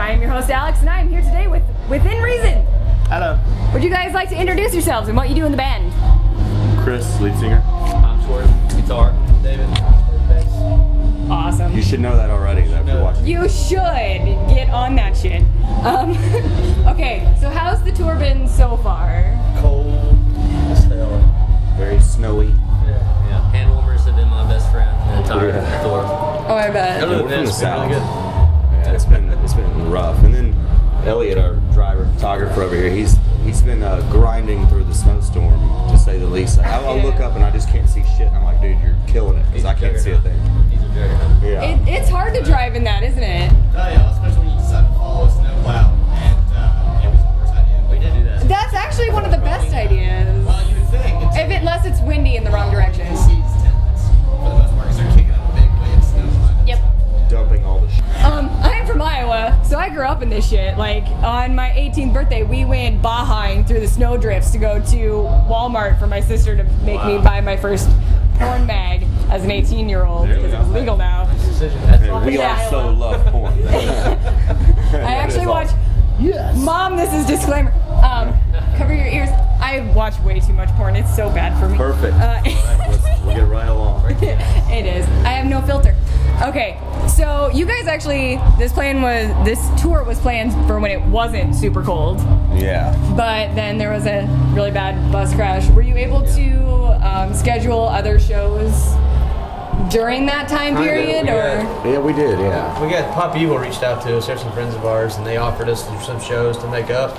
I am your host, Alex, and I am here today with Within Reason. Hello. Would you guys like to introduce yourselves and what you do in the band? Chris, lead singer. I'm Short, guitar. David, bass. Awesome. You should know that already after watching. You should get on that shit. Okay, so how's the tour been so far? Cold as hell. Very snowy. Yeah. Hand warmers have been my best friend the entire tour. Oh, I bet. Other We're than from the that, it's been south. really good. Yeah, it's been rough. And then Elliot, our driver photographer over here, he's been grinding through the snowstorm, to say the least. I'll look up and I just can't see shit. And I'm like, dude, you're killing it because I can't see a thing. He's a juggernaut. Yeah. It's hard to drive in that, isn't it? Oh yeah, especially when you decide to follow a snowplow, and it was the worst idea. We did do that. That's actually one of the best ideas. Well, you would think. Unless it's windy in the wrong direction. Sees templates for the most part, because they're kicking up a big wave of snow behind us. Yep. Dumping all the shit. I'm from Iowa, so I grew up in this shit. Like, on my 18th birthday, we went Bahaing through the snow drifts to go to Walmart for my sister to make me buy my first porn mag as an 18-year-old, because it was legal now. Decision. And we Yeah. also love porn. I actually watch. Yes. Mom, this is disclaimer. Cover your ears. I watch way too much porn. It's so bad for me. Perfect. We'll get right along. It is. I have no filter. Okay, so you guys actually, this tour was planned for when it wasn't super cold, Yeah. but then there was a really bad bus crash. Were you able to schedule other shows during that time period, or? Yeah, we did. Yeah. We got Pop Evil reached out to us. They're some friends of ours, and they offered us some shows to make up.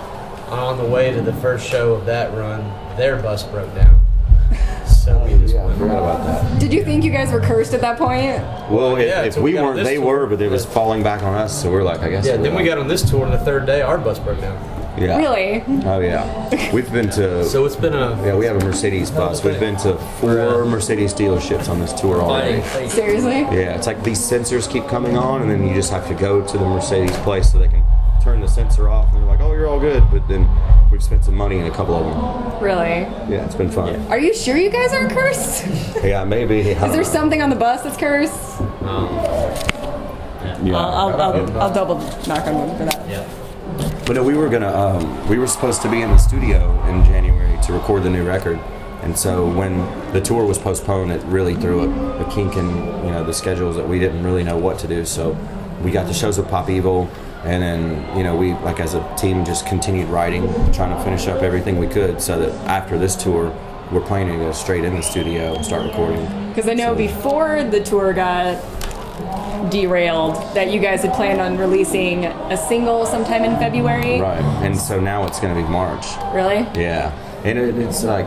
On the way to the first show of that run, their bus broke down. So we just I went. forgot about that. Did you think you guys were cursed at that point? Well, Yeah, if so we we got weren't, this they tour. were, but it was falling back on us. So we're like, I guess. Yeah, we're then we like- got on this tour, and the third day, our bus broke down. Yeah. Really? Oh yeah. We've been to. So it's been a Yeah, we have a Mercedes bus. We've been to 4 Mercedes dealerships on this tour already. fighting. Seriously? Yeah, it's like these sensors keep coming on, and then you just have to go to the Mercedes place so they can turn the sensor off. And they're like, "Oh, you're all good," but then we've spent some money in a couple of them. Really? Yeah, it's been fun. Are you sure you guys aren't cursed? Yeah, maybe. Is there something on the bus that's cursed? Yeah. I'll double knock on wood for that. Yeah. But no, we were supposed to be in the studio in January to record the new record, and so when the tour was postponed, it really threw a kink in the schedules that we didn't really know what to do. So we got the shows with Pop Evil, and then we like as a team just continued writing, trying to finish up everything we could, so that after this tour, we're planning to go straight in the studio and start recording. Because I know before the tour got derailed that you guys had planned on releasing a single sometime in February. Right, and so now it's going to be March. Really? Yeah, and it's like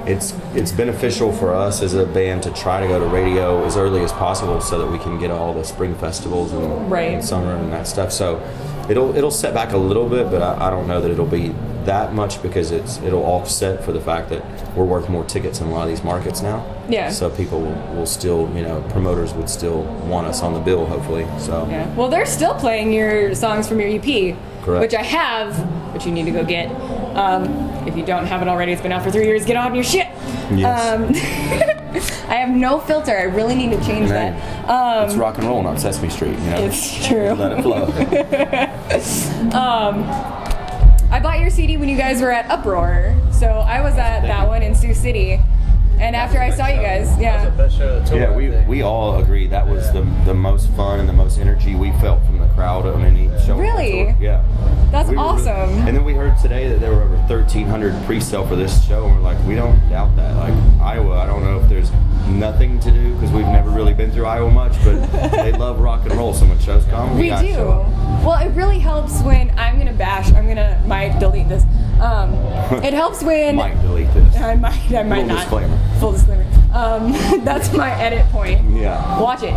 it's beneficial for us as a band to try to go to radio as early as possible so that we can get all the spring festivals and summer and that stuff. So it'll set back a little bit, but I don't know that it'll be that much because it'll offset for the fact that we're worth more tickets in a lot of these markets now. Yeah. So people will still, promoters would still want us on the bill, hopefully. So. Yeah. Well, they're still playing your songs from your EP, Correct. which I have, which you need to go get. If you don't have it already, it's been out for 3 years. Get on your shit. Yes. I have no filter. I really need to change Man, that. it's rock and roll, not Sesame Street. It's true. Let it flow. I bought your CD when you guys were at Uproar, so I was at that one in Sioux City. And after I saw you guys, That was the yeah. best show of the tour. Yeah, I think. we all agreed that was the most fun and the most energy we felt from the crowd on any show. on the Really? tour. Yeah. That's We were really- awesome. and then we heard today that there were over 1,300 pre-sale for this show, and we're like, we don't doubt that. Like Iowa, I don't know if there's nothing to do because we've never really been through Iowa much, but they love rock and roll. So when shows come, We gotta do. show up. Well, it really helps when might delete this. It helps when Might delete this. I might Full not. disclaimer. Full disclaimer. That's my edit point. Yeah. Watch it.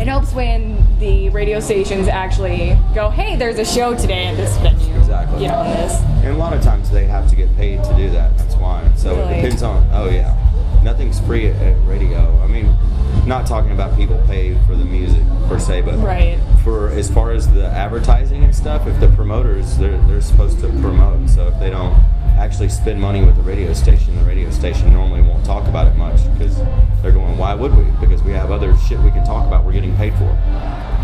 It helps when the radio stations actually go, hey, there's a show today at this venue. Exactly. Get on this. And a lot of times they have to get paid to do that. That's why. So Really? it depends on. Oh yeah, nothing's free at radio. I mean, not talking about people pay for the music per se, but Right. for as far as the advertising and stuff, if the promoters they're supposed to promote. So if they don't actually spend money with the radio station normally won't talk about it much because they're going, why would we? Because we have other shit we can talk about. We're getting paid for.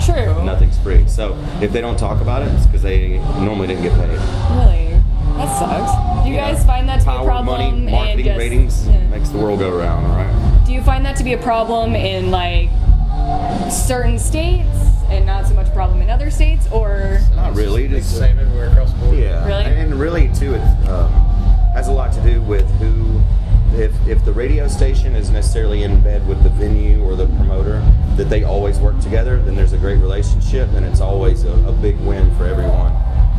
True. Nothing's free. So if they don't talk about it, it's because they normally didn't get paid. Really? That sucks. Do you guys find that to be a Power, problem? money, in marketing, just, ratings makes the world go round, all right? Do you find that to be a problem in like certain states and not so much a problem in other states, or? Not really. It's Just, the same everywhere across the board. yeah. Really? And really, too, it has a lot to do with who. If the radio station is necessarily in bed with the venue or the promoter, that they always work together, then there's a great relationship, and it's always a big win for everyone.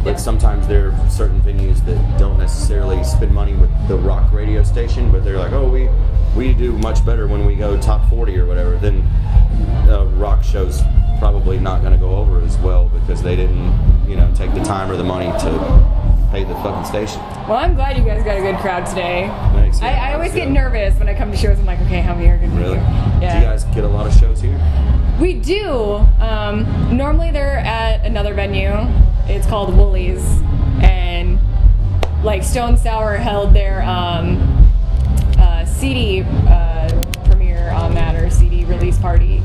But Yeah. sometimes there are certain venues that don't necessarily spend money with the rock radio station, but they're like, oh, we do much better when we go top 40 or whatever. Then rock show's probably not going to go over as well because they didn't, take the time or the money to pay the fucking station. Well, I'm glad you guys got a good crowd today. Thanks. I always get nervous when I come to shows. I'm like, okay, how many are going to be Really? here? Do Yeah. you guys get a lot of shows here? We do. Normally they're at another venue. It's called Woolies, and like Stone Sour held their CD premiere on that, or CD release party,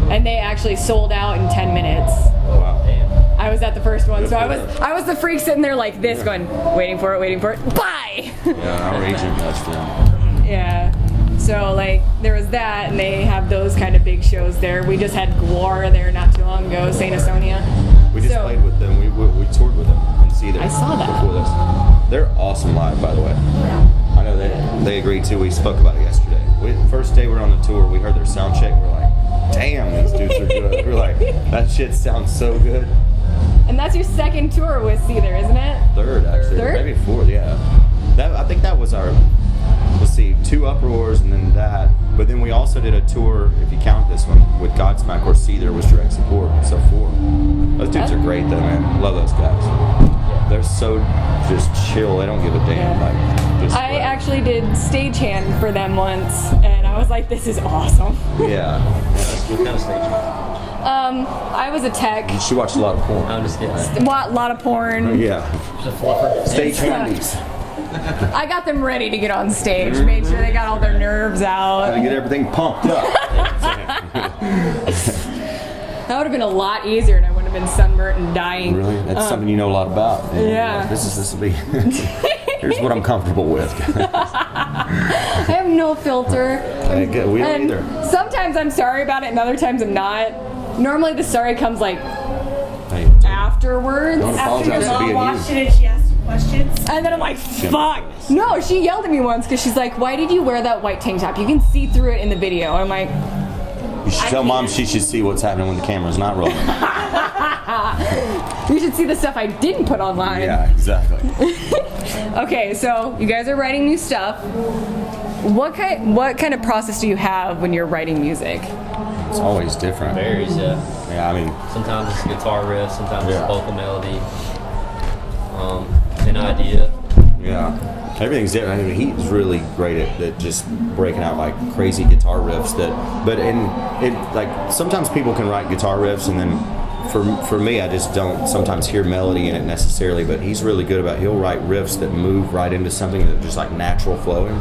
and they actually sold out in 10 minutes. Oh, wow. I was at the first one, Good so for I was the freak sitting there like this, going, waiting for it. Bye. Yeah, our agent touched them. Yeah. So like there was that, and they have those kind of big shows there. We just had Gwar there not too long ago, Saint Asonia. We just So- played with them. We toured with them and see them. I saw that. Before this. They're awesome live, by the way. I know they agreed too. We spoke about it yesterday. First day we were on the tour, we heard their sound check. We're like, damn, these dudes are good. We're like, that shit sounds so good. And that's your second tour with Seether, isn't it? Third, actually. Third? Maybe fourth, yeah. I think that was our, let's see, 2 Uproars and then that. But then we also did a tour, if you count this one, with Godsmack, where Seether was direct support. So 4. Those dudes are great though, man. Love those guys. They're so just chill. They don't give a damn. Yeah. Like, just I like- actually did stagehand for them once, and I was like, this is awesome. Yeah. What kind of stage? I was a tech. She watched a lot of porn. I'm just kidding. Lot of porn. Yeah. Just a fluffer. Stage handies. I got them ready to get on stage, made sure they got all their nerves Gotta out. get everything pumped up. That would have been a lot easier, and I wouldn't have been sunburnt and dying. Really? That's something you know a lot about. Yeah. This will be. Here's what I'm comfortable with. I have no filter. We don't And either. sometimes I'm sorry about it, and other times I'm not. Normally the sorry comes like Hey, afterwards. Don't After your apologize for mom being watched you. it and she asked you questions. And then I'm like, fuck. No, she yelled at me once because she's like, why did you wear that white tank top? You can see through it in the video. I'm like, You should tell mom she should see what's happening when the camera's not rolling. you should see the stuff I didn't put online. Yeah, exactly. Okay, so you guys are writing new stuff. What kind of process do you have when you're writing music? It's always different. Varies, yeah. Yeah, I mean, Sometimes it's a guitar riff, sometimes Yeah. it's vocal melody, an idea. yeah. Everything's different. I mean, he's really great at just breaking out like crazy guitar riffs like sometimes people can write guitar riffs and then for me I just don't sometimes hear melody in it necessarily, but he's really good about he'll write riffs that move right into something that just like natural flowing,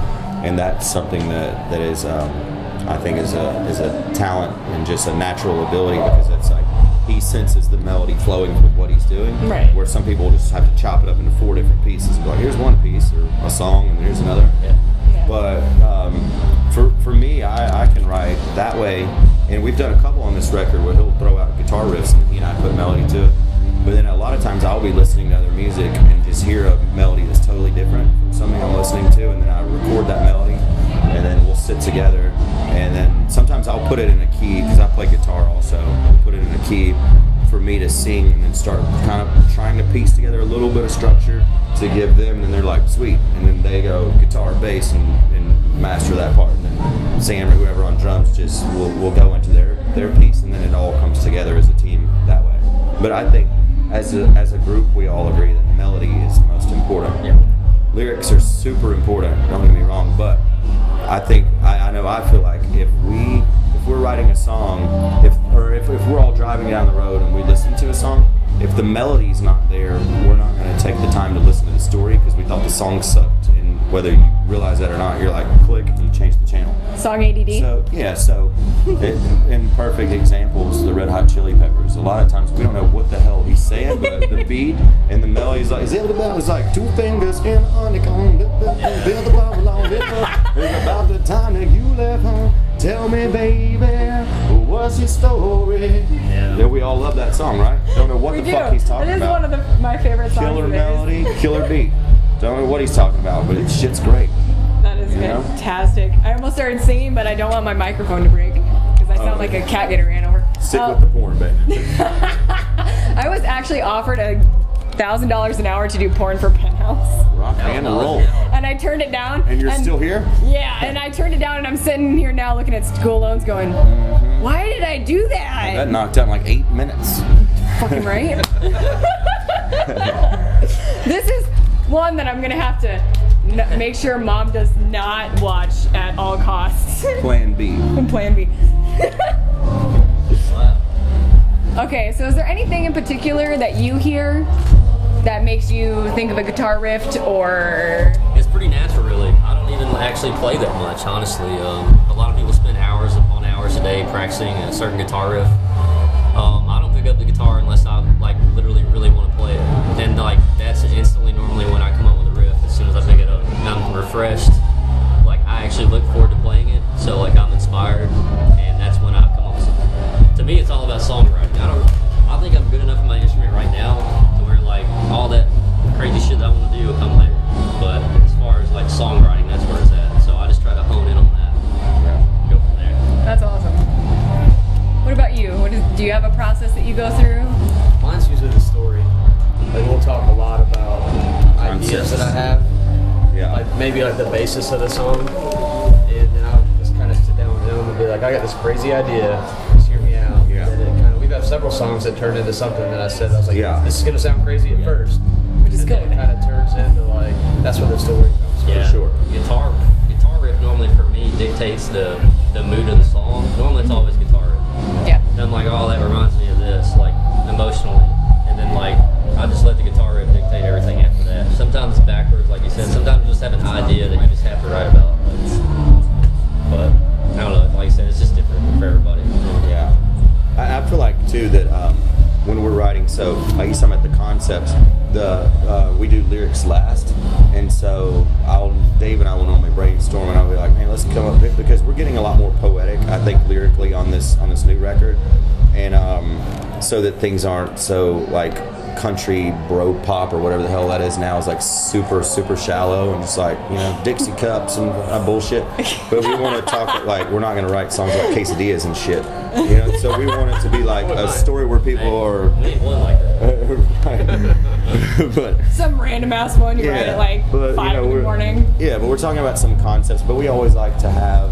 and that's something that is I think is a talent and just a natural ability, because it's like he senses the melody flowing with what he's doing. Right. Where some people just have to chop it up into 4 different pieces and go, here's one piece or a song and here's another. Yeah. Yeah. But for me, I can write that way, and we've done a couple on this record where he'll throw out guitar riffs and he and I put melody to it. But then a lot of times I'll be listening to other music and just hear a melody that's totally different from something I'm listening to, and then I record that melody, and then we'll sit together, and then sometimes I'll put it in a key, because I play guitar also. I'll put it in a key for me to sing, and then start kind of trying to piece together a little bit of structure to give them, and they're like, sweet, and then they go guitar, bass, and master that part, and then Sam or whoever on drums just will go into their piece, and then it all comes together as a team that way. But I think as a group, we all agree that melody is most important. Yeah. Lyrics are super important, don't get me wrong, but I think I know I feel like if we're writing a song, if we're all driving down the road and we listen to a song, if the melody's not there, we're not going to take the time to listen to the story because we thought the song sucked, and whether you realize that or not, you're like, click, and you change the channel. Song ADD. So in perfect examples, the Red Hot Chili Peppers. A lot of times we don't know what the hell he's saying, but the beat and the melody is like, it's like 2 fingers in a honeycomb, build the blah blah blah. It's about the time that you left home. Tell me, baby, what's your story? Yeah, we all love that song, right? Don't know what the fuck he's talking about. It is one of my favorite songs. Killer melody, killer beat. Don't know what he's talking about, but shit's great. That is fantastic. I almost started singing, but I don't want my microphone to break because I sound like a cat getting ran over. Stick with the porn, baby. I was actually offered $1,000 an hour to do porn for Penthouse. Rock and roll. And I turned it down. And you're still here? Yeah, and I turned it down, and I'm sitting here now looking at school loans going, why did I do that? That knocked out in like 8 minutes. Fucking right. This is one that I'm going to have to make sure Mom does not watch at all costs. Plan B. Plan B. Okay, so is there anything in particular that you hear that makes you think of a guitar riff, or? It's pretty natural, really. I don't even actually play that much, honestly. A lot of people spend hours upon hours a day practicing a certain guitar riff. I don't pick up the guitar unless I literally really want to play it. And that's instantly normally when I come up with a riff. As soon as I pick it up, and I'm refreshed. I actually look forward to playing it. So I'm inspired, and that's when I come up with something. To me, it's all about songwriting. I think I'm good enough in my instrument right now to where all that crazy shit that I want to do will come later. But as far as songwriting, that's where it's at. So I just try to hone in on that. Yeah. Go from there. That's awesome. What about you? Do you have a process that you go through? Mine's usually the story. We'll talk a lot about ideas that I have. Yeah. Maybe the basis of the song. And then I'll just kind of sit down with them and be like, I got this crazy idea. Just hear me out. Yeah. And we've had several songs that turned into something that I said, I was like, this is going to sound crazy at first. Which is good. Then it kind of turns into that's where the story comes from. Yeah. For sure. Guitar riff normally for me dictates the mood of the song. Normally it's always guitar riff. Yeah. And I'm like, oh, that reminds me of this, emotionally. And then I just let the guitar riff dictate everything after that. Sometimes it's backwards, like you said. Sometimes you just have an idea that you just have to write about. But I don't know, like you said, it's just different for everybody. Yeah. I feel like too that when we're writing, so like you talking about the concepts, we do lyrics last, and so Dave and I will normally brainstorm, and I'll be like, man, let's come up with, because we're getting a lot more poetic, I think, lyrically on this new record, and so that things aren't so country bro pop or whatever the hell that is now is super shallow and just Dixie cups and bullshit. But we want to talk we're not going to write songs like quesadillas and shit, so we want it to be a story where people are We ain't one like that. but Some random ass one you write at 5 in the morning. Yeah, but we're talking about some concepts, but we always like to have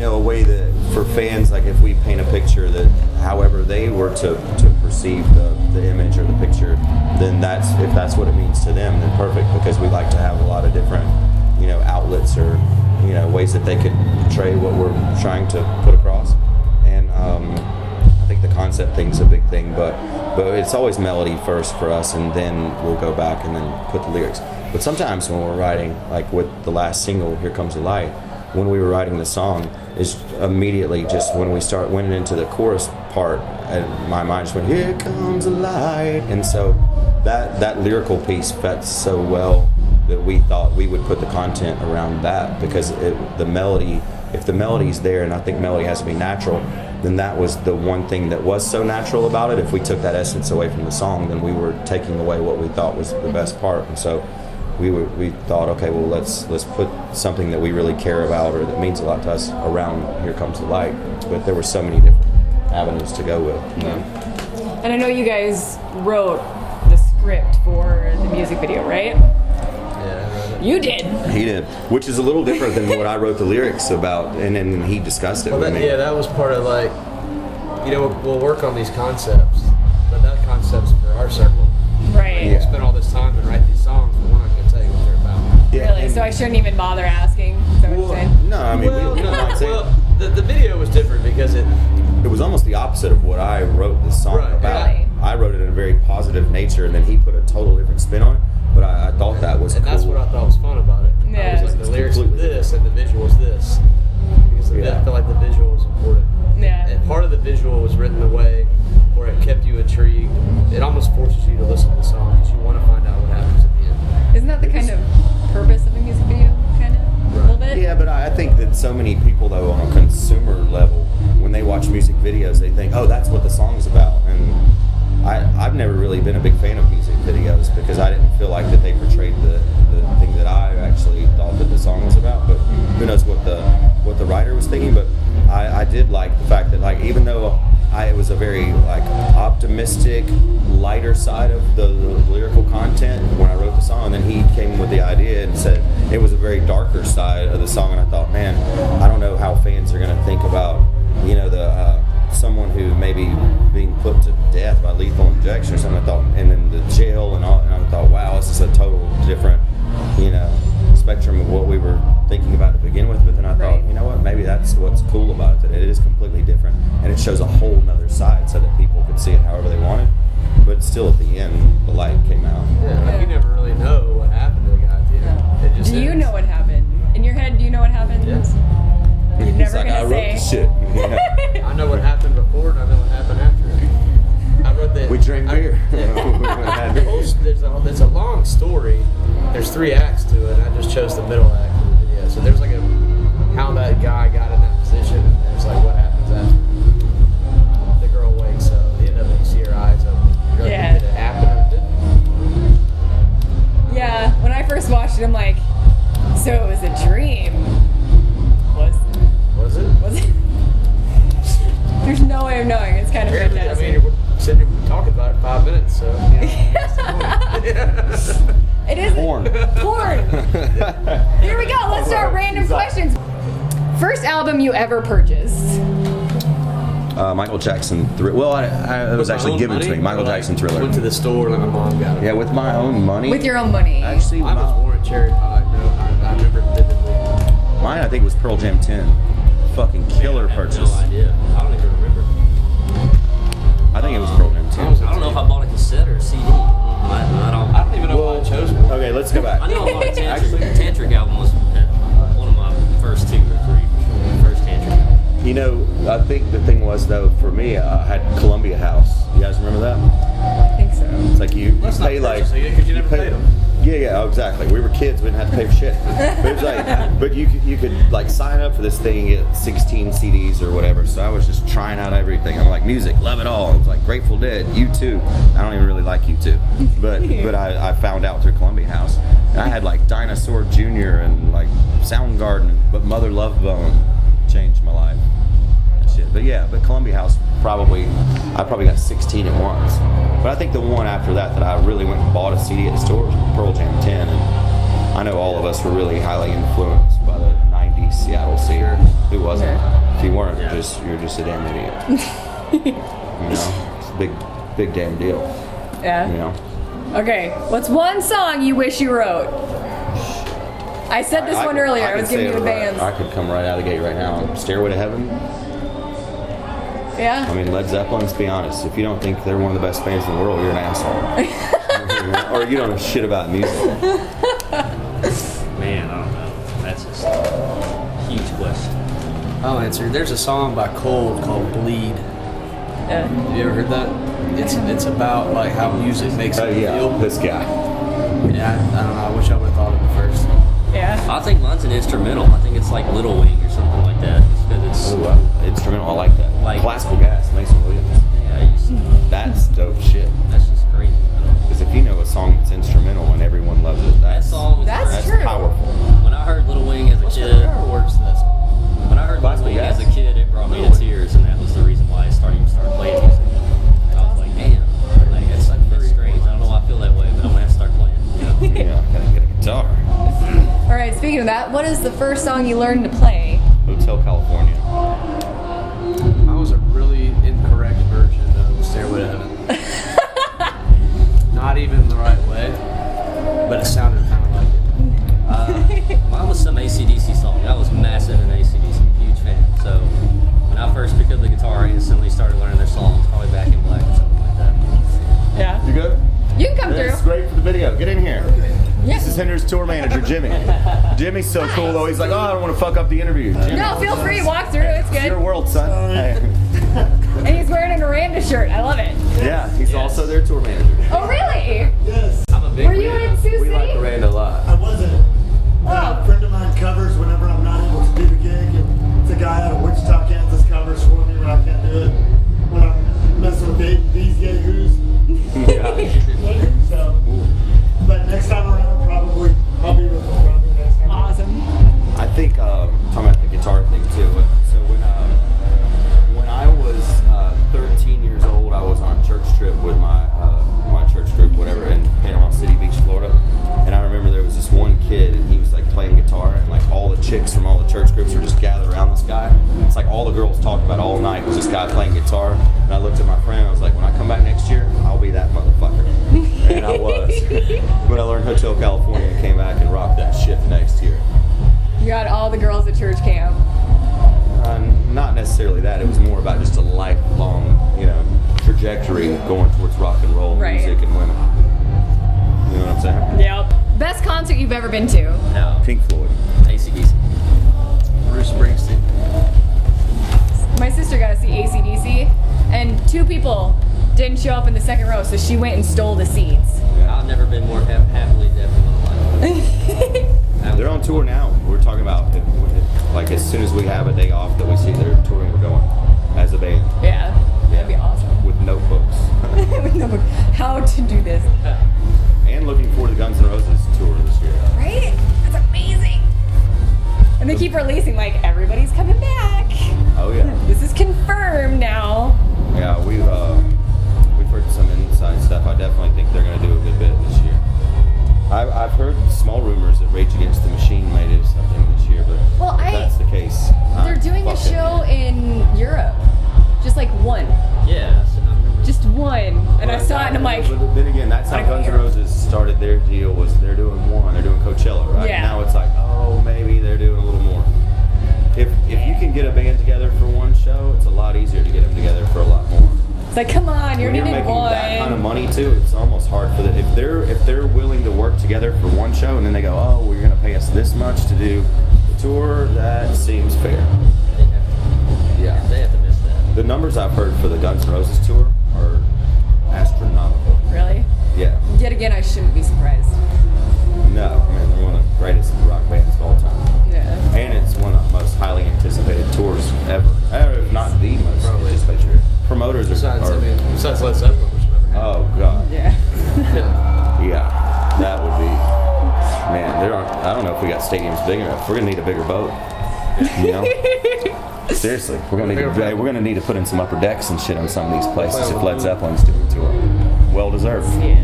a way that for fans, if we paint a picture that however they were to perceive the image or the picture, then if that's what it means to them, then perfect, because we like to have a lot of different outlets or ways that they could portray what we're trying to put across. And I think the concept thing's a big thing, but it's always melody first for us, and then we'll go back and then put the lyrics. But sometimes when we're writing, with the last single, Here Comes the Light, when we were writing the song, is immediately just when we went into the chorus part, and my mind just went, here comes the light. And so that lyrical piece fits so well that we thought we would put the content around that, because the melody, if the melody's there, and I think melody has to be natural, then that was the one thing that was so natural about it. If we took that essence away from the song, then we were taking away what we thought was the best part. And so we thought, okay, well, let's put something that we really care about or that means a lot to us around Here Comes the Light. But there were so many different avenues to go with. And I know you guys wrote the script for the music video, right? Yeah. You did. He did, which is a little different than what I wrote the lyrics about, and then he discussed it with me. Yeah, that was part of we'll work on these concepts, but that concept's for our circle. Right. We'll spend all this time and write these songs, but we're not going to tell you what they're about. Yeah, Really? So I shouldn't even bother asking? Is that what you're saying? No, I mean, we don't mind saying. Well, the video was different because it was almost the opposite of what I wrote this song Right. about. Really? I wrote it in a very positive nature, and then he put a total different spin on it. But I thought that was and cool. that's what I thought was fun about it. Yeah. I so many people though on a consumer level, when they watch music videos, they think, oh, that's what the song's about. And I've never really been a big fan of music videos because I didn't feel like that they portrayed the thing that I actually thought that the song was about. But who knows what the writer was thinking. But I did like the fact that, like, even though it was a very like optimistic, lighter side of the lyrical content when I wrote the song, and then he came with the idea and said it was a very darker side of the song, and I thought, man, I don't know how fans are gonna think about, you know, the someone who may be being put to death by lethal injection or something. I thought, and then the jail and all, and I thought, wow, this is a total different, you know, spectrum of what we were thinking about to begin with. But then I thought, you know what, maybe that's what's cool about it, that it is completely different, and it shows a whole nother side so that people could see it however they wanted. But still, at the end, the light came out. Yeah, like you never really know what happened to the guy at the end. It just Do you ends. know what happened? In your head, do you know what happened? Yes. You're He's never like, gonna I wrote say. the shit. Yeah. I know what happened before, and I know what happened after it. I wrote that. We drank beer. There's a long story. There's 3 acts to it, and I just chose the middle act of the video. So there's like how that guy got in that position, and there's like what happens after the girl wakes up. The end of it, you see her eyes open. You're like, Yeah. did it happen or didn't? Yeah, when I first watched it, I'm like, so it was a dream. Was it? Was it? There's no way of knowing. It's kind of I fantastic. mean, we're sitting here talking about it 5 minutes, so. It is Porn. Porn. Here we go. Let's start random questions. First album you ever purchased? Michael Jackson. Well, it was actually given to me. Michael Jackson Thriller. Went to the store, like my mom got it. Yeah, with my own money. With your own money. Actually, Mine was Warren Cherry Pie. No, I remember it vividly. mine I think was Pearl Jam 10. Fucking killer I have purchase. no idea. I don't even remember. I think it was Pearl Jam 10. I don't know if I bought a cassette or a CD. I don't even know why I chose one. Okay, let's go back. I know I bought a Tantric album was one of my first 2 or 3 first Tantric album. You know, I think the thing was though, for me, I had Columbia House. You guys remember that? I think so. It's like you That's not pay like purchasing it 'cause you never paid 'em. Yeah, exactly. We were kids, we didn't have to pay for shit. But it was like, but you could like sign up for this thing and get 16 CDs or whatever. So I was just trying out everything. I'm like, music, love it all. It was like Grateful Dead, U2. I don't even really like U2, but I found out through Columbia House. And I had like Dinosaur Jr. and like Soundgarden, but Mother Love Bone changed my life. Shit. But yeah, but Columbia House I probably got 16 at once. But I think the one after that I really went and bought a CD at the store was Pearl Jam 10, and I know all of us were really highly influenced by the 90s Seattle scene. Who wasn't? If you weren't, you're just a damn idiot. You know, it's a big damn deal. Yeah. You know. Okay, what's one song you wish you wrote? I said this one earlier. I was giving you the bands. I could come right out of the gate right now. Stairway to Heaven. Yeah. I mean, Led Zeppelin, let's be honest. If you don't think they're one of the best bands in the world, you're an asshole. Or you don't know shit about music. Man, I don't know. That's just a huge question. I'll answer. There's a song by Cole called Bleed. Yeah. Have you ever heard that? It's about like how music makes Oh you yeah, feel. this guy. Yeah, I don't know. I wish I would have thought of it first. Yeah. I think mine's an instrumental. I think it's like Little Wing or something like that. Because it's Ooh, instrumental, I like that. Like- Classical Gas, Mason Williams. That's dope shit. that's just crazy. Because if you know a song that's instrumental and everyone loves it, That song was That's that's true. powerful. when I heard Little Wing as a What's the kid. power words to that song? When I heard Little Classical Wing Gas? as a kid, it brought me to tears, and that was the reason why I started playing music. I was like, damn, like that's strange. I don't know why I feel that way, but I'm gonna have to start playing. You know? Yeah, gotta get a guitar. All right. Speaking of that, what is the first song you learned to play? Hotel California. I was a really incorrect version of Stairway to Heaven. Not even the right way, but it sounded kind of like it. Mine was some AC/DC song. I was massive in AC/DC, huge fan. So when I first picked up the guitar, I instantly started learning their songs, probably Back in Black or something like that. Yeah. You good? You can come That's through. great for the video. Get in here. Yeah. This is Hinder's tour manager, Jimmy. Jimmy's so cool though. He's like, oh, I don't want to fuck up the interview. Jimmy, No, feel free. Walk through. It's it's your good. world, son. Hey. And he's wearing a Miranda shirt. I love it. Yeah, he's also their tour manager. Oh, really? Yes, I'm a big Were you in Sioux City? Miranda a lot. I wasn't. A friend of mine covers whenever I'm not able to do the gig, and rock and roll Right. music and women. You know what I'm saying? Yep. Best concert you've ever been to? No. Pink Floyd. ACDC. Bruce Springsteen. My sister got to see AC/DC, and 2 people didn't show up in the second row, so she went and stole the seats. I've never been more happily deaf in my life. They're on tour now. We're talking about like as soon as we have a day off that we see they're touring, we're going as a band Yeah, that'd be awesome. with notebooks. How to do this, And looking forward to Guns N' Roses tour this year. right? That's amazing. And they keep releasing like everybody's coming back. Oh yeah. This is confirmed now. Yeah, we've heard some inside stuff. I definitely think they're going to do a good bit this year. I've heard small rumors that Rage Against the Machine may do something this year, but Well, if that's the case, They're doing a fucking- show in Europe, just like one, Yeah. So I remember just one. And I saw it and I'm like, But then again, that's how Guns N' Roses started their deal. Was they're doing one, they're doing Coachella, right? Yeah. Now it's like, oh, maybe they're doing a little more. If you can get a band together for one show, it's a lot easier to get them together for a lot more. it's like, come on, you When already you're did making one. that kind of money too, it's almost hard for the if they're willing to work together for one show and then they go, oh, well, you're going to pay us this much to do the tour. That seems fair. Yeah. they have to miss that. The numbers I've heard for the Guns N' Roses tour are astronomical. Really? Yeah. Yet again, I shouldn't be surprised. No, I mean, they're one of the greatest rock bands of all time. Yeah. And it's one of the most highly anticipated tours ever. If not the most Probably. anticipated. Promoters Besides, are. besides Led Zeppelin, which never happened. Oh, God. Yeah. Yeah. That would be. Man, there aren't. I don't know if we got stadiums big enough. We're going to need a bigger boat. You know? Seriously. We're going to need to put in some upper decks and shit on some of these places if Led Zeppelin's doing a tour. Well deserved. Yeah.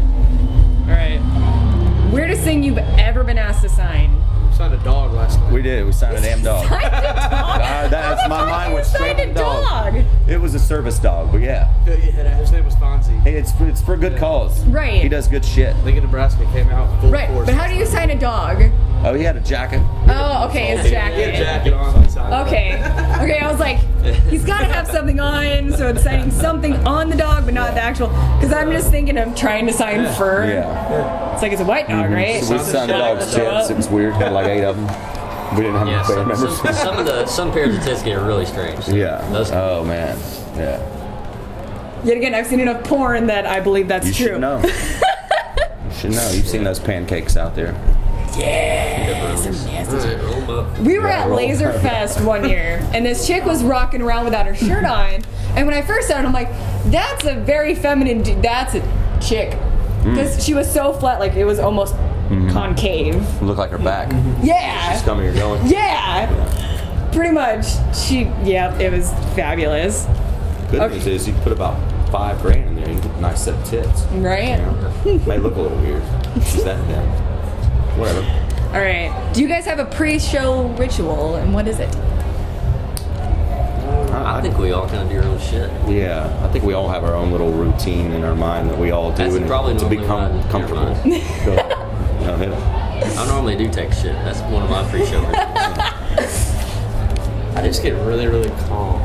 All right. Weirdest thing you've ever been asked to sign? Signed a dog last night. We did. We signed a damn dog. Signed a dog? That's my mind went straight Signed to a dog. It was a service dog, but yeah. Yeah, his name was Fonzie. Hey, it's for good cause. Right. He does good shit. Lincoln, Nebraska came out full Right, force. but how do you sign a dog? Oh, he had a jacket. Oh, okay, his He had a jacket. jacket on. He signed it. Okay. Okay, I was like, he's got to have something on, so it's signing something on the dog, but not the actual. Because I'm just thinking of trying to sign fur. Yeah. It's like it's a white dog, right? So we signed the dog's tits. It was weird. Had like 8 of them. We didn't have Yeah, any family members. some pairs of tits get really strange. So Yeah. those- Oh man. Yeah. Yet again, I've seen enough porn that I believe that's You true. should know. You should know. You've seen those pancakes out there. We were at roll. Laser Fest one year, and this chick was rocking around without her shirt on. And when I first saw it, I'm like, that's a very feminine dude. That's a chick. Because she was so flat, like it was almost concave. Look like her back. Yeah. She's coming or going. Yeah. Pretty much. It was fabulous. Good Okay. news is you put about $5,000 in there. You get a nice set of tits. Right? May look a little weird. Is that them? Whatever. All right. Do you guys have a pre-show ritual, and what is it? I think we all kind of do our own shit. Yeah, I think we all have our own little routine in our mind that we all do That's and probably to normally become what I do in comfortable. your Go ahead. No, hit it. I normally do take shit. That's one of my pre-show rituals. I just get really, really calm.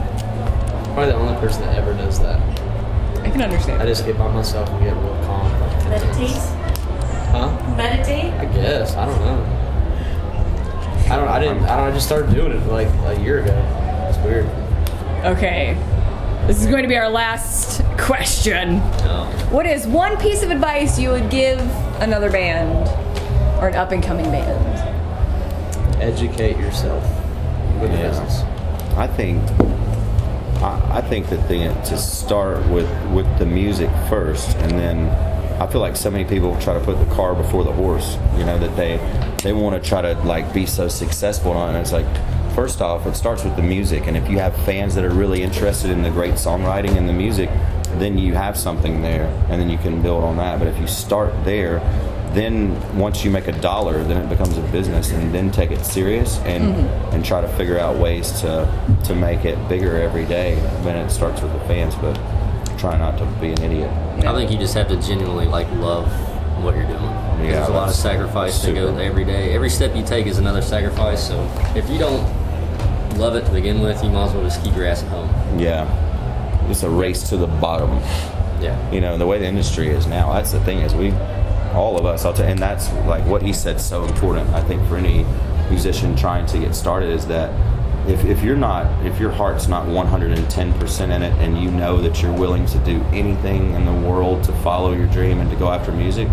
Probably the only person that ever does that. I can understand. I just get by myself and get real calm. Meditate? Huh? Meditate? I guess. I don't know. I just started doing it like a year ago. It's weird. Okay. This is going to be our last question. What is one piece of advice you would give another band or an up-and-coming band? Educate yourself with the business. I think that to start with the music first, and then I feel like so many people try to put the car before the horse. You know, that they want to try to like be so successful on it. And it's like, first off, it starts with the music, and if you have fans that are really interested in the great songwriting and the music, then you have something there, and then you can build on that. But if you start there, then once you make $1, then it becomes a business, and then take it serious and try to figure out ways to make it bigger every day. Then it starts with the fans, but try not to be an idiot. I think you just have to genuinely love what you're doing. Yeah, There's a lot of that's sacrifice that super. goes every day. Every step you take is another sacrifice. So if you don't love it to begin with, you might as well just keep your ass at home. Yeah, it's a race to the bottom. Yeah. You know, the way the industry is now, that's the thing is all of us, and that's like what he said so important, I think, for any musician trying to get started is that if your heart's not 110% in it and you know that you're willing to do anything in the world to follow your dream and to go after music,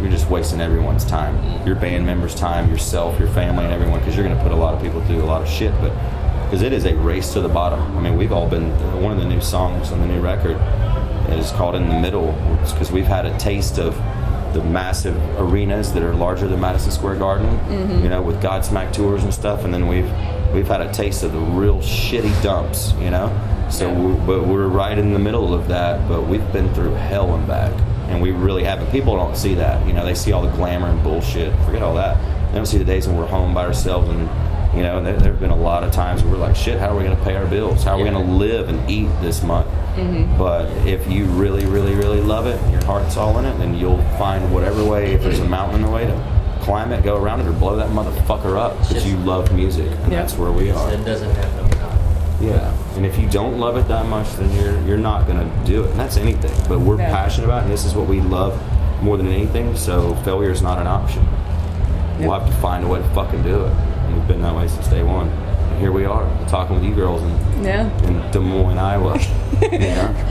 you're just wasting everyone's time, your band members' time, yourself, your family, and everyone, because you're going to put a lot of people through a lot of shit. But because it is a race to the bottom. I mean, we've all been, one of the new songs on the new record is called In the Middle, because we've had a taste of the massive arenas that are larger than Madison Square Garden, you know, with Godsmack tours and stuff, and then we've had a taste of the real shitty dumps, you know. So, but we're right in the middle of that. But we've been through hell and back, and we really haven't. People don't see that, you know. They see all the glamour and bullshit. Forget all that. They don't see the days when we're home by ourselves, and you know, there have been a lot of times where we're like, shit, how are we going to pay our bills? How are we going to live and eat this month? But if you really, really, really love it, your heart's all in it, then you'll find whatever way, if there's a mountain in the way, to climb it, go around it, or blow that motherfucker up, because you love music, and that's where we are. It doesn't happen overnight. Yeah, and if you don't love it that much, then you're not going to do it, and that's anything. But we're passionate about it, and this is what we love more than anything, so failure is not an option. We'll have to find a way to fucking do it. And we've been that way since day one. And here we are, talking with you girls in Des Moines, Iowa.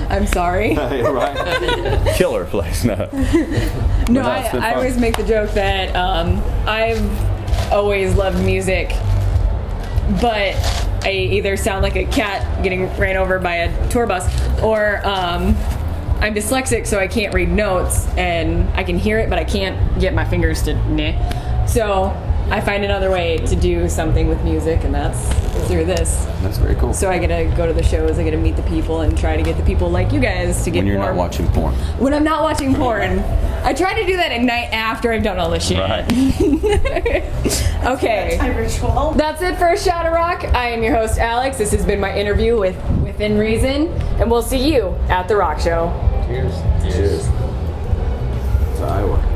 I'm sorry. Right? Killer place, no. No, I always make the joke that I've always loved music, but I either sound like a cat getting ran over by a tour bus, or I'm dyslexic, so I can't read notes, and I can hear it, but I can't get my fingers to So I find another way to do something with music, and that's through this. That's very cool. So I get to go to the shows, I get to meet the people, and try to get the people like you guys to get more. When you're not watching porn. When I'm not watching porn. I try to do that at night after I've done all this shit. Right. Okay. My ritual. That's it for A Shot of Rock. I am your host, Alex. This has been my interview with Within Reason, and we'll see you at the Rock Show. Cheers. Cheers. To Iowa.